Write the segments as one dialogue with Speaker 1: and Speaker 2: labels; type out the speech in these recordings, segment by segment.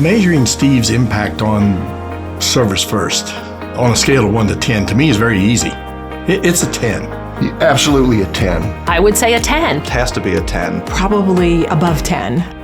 Speaker 1: Measuring Steve's impact on Service First on a scale of 1 to 10, to me, is very easy. It's a 10.
Speaker 2: Absolutely a 10.
Speaker 3: I would say a 10.
Speaker 4: It has to be a 10.
Speaker 5: Probably above 10.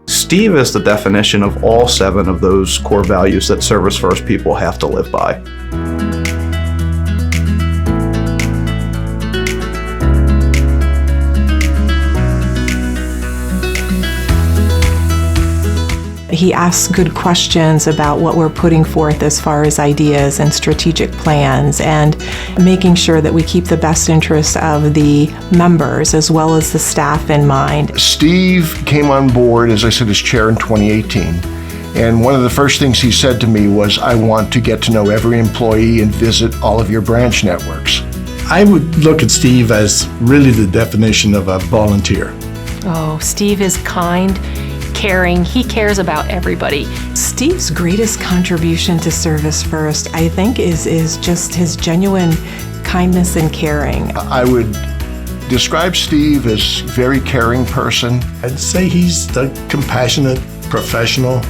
Speaker 4: Steve is the definition of all 7 of those core values that Service First people have to live by.
Speaker 5: He asks good questions about what we're putting forth as far as ideas and strategic plans, and making sure that we keep the best interests of the members as well as the staff in mind.
Speaker 2: Steve came on board, as I said, as chair in 2018. And one of the first things he said to me was, I want to get to know every employee and visit all of your branch networks.
Speaker 1: I would look at Steve as really the definition of a volunteer.
Speaker 3: Oh, Steve is kind, caring. He cares about everybody.
Speaker 5: Steve's greatest contribution to Service First, I think, is just his genuine kindness and caring.
Speaker 2: I would describe Steve as a very caring person.
Speaker 1: I'd say he's a compassionate professional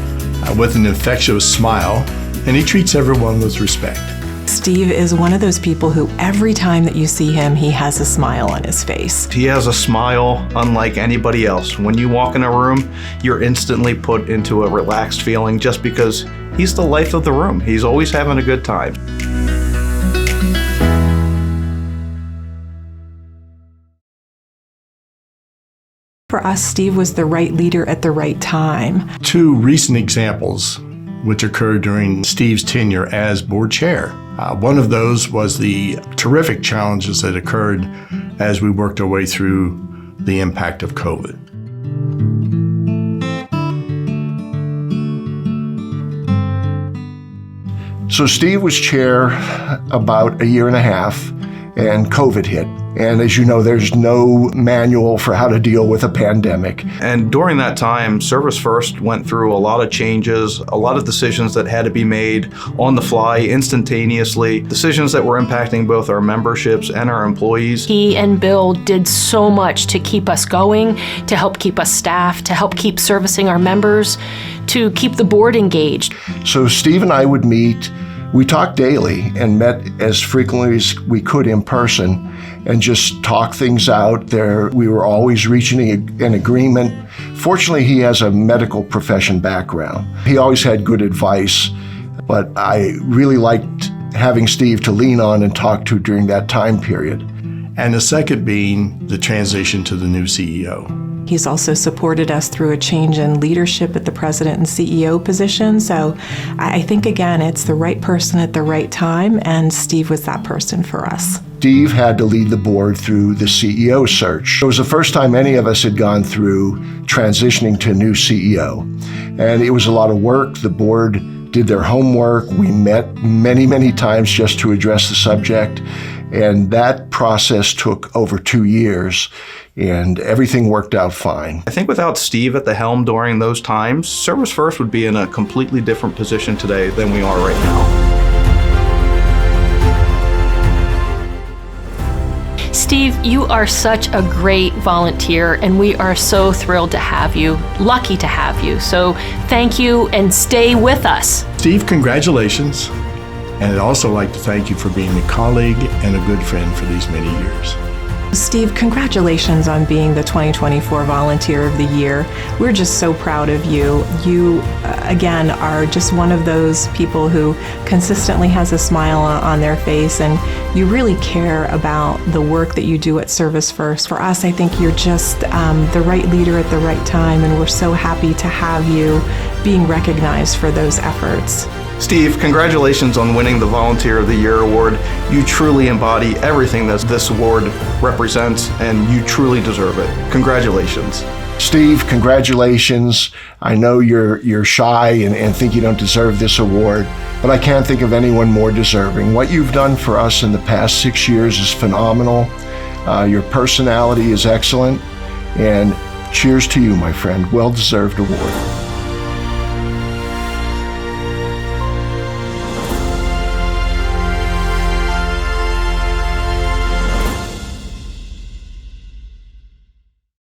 Speaker 1: with an infectious smile, and he treats everyone with respect.
Speaker 5: Steve is one of those people who every time that you see him, he has a smile on his face.
Speaker 4: He has a smile unlike anybody else. When you walk in a room, you're instantly put into a relaxed feeling just because he's the life of the room. He's always having a good time.
Speaker 5: For us, Steve was the right leader at the right time.
Speaker 1: 2 recent examples which occurred during Steve's tenure as board chair. One of those was the terrific challenges that occurred as we worked our way through the impact of COVID.
Speaker 2: So Steve was chair about a year and a half, and COVID hit. And as you know, there's no manual for how to deal with a pandemic.
Speaker 4: And during that time, Service First went through a lot of changes, a lot of decisions that had to be made on the fly, instantaneously, decisions that were impacting both our memberships and our employees.
Speaker 3: He and Bill did so much to keep us going, to help keep us staffed, to help keep servicing our members, to keep the board engaged.
Speaker 2: So Steve and I would meet. We talked daily and met as frequently as we could in person and just talk things out there. We were always reaching an agreement. Fortunately, he has a medical profession background. He always had good advice, but I really liked having Steve to lean on and talk to during that time period.
Speaker 1: And the second being the transition to the new CEO.
Speaker 5: He's also supported us through a change in leadership at the president and CEO position. So I think, again, it's the right person at the right time, and Steve was that person for us.
Speaker 2: Steve had to lead the board through the CEO search. It was the first time any of us had gone through transitioning to a new CEO. And it was a lot of work. The board did their homework. We met many, many times just to address the subject. And that process took over 2 years, and everything worked out fine.
Speaker 4: I think without Steve at the helm during those times, Service First would be in a completely different position today than we are right now.
Speaker 3: Steve, you are such a great volunteer, and we are so thrilled to have you, lucky to have you. So thank you, and stay with us.
Speaker 1: Steve, congratulations. And I'd also like to thank you for being a colleague and a good friend for these many years.
Speaker 5: Steve, congratulations on being the 2024 Volunteer of the Year. We're just so proud of you. You, again, are just one of those people who consistently has a smile on their face, and you really care about the work that you do at Service First. For us, I think you're just the right leader at the right time, and we're so happy to have you being recognized for those efforts.
Speaker 4: Steve, congratulations on winning the Volunteer of the Year award. You truly embody everything that this award represents, and you truly deserve it. Congratulations.
Speaker 2: Steve, congratulations. I know you're shy and think you don't deserve this award, but I can't think of anyone more deserving. What you've done for us in the past 6 years is phenomenal. Your personality is excellent, and cheers to you, my friend. Well-deserved award.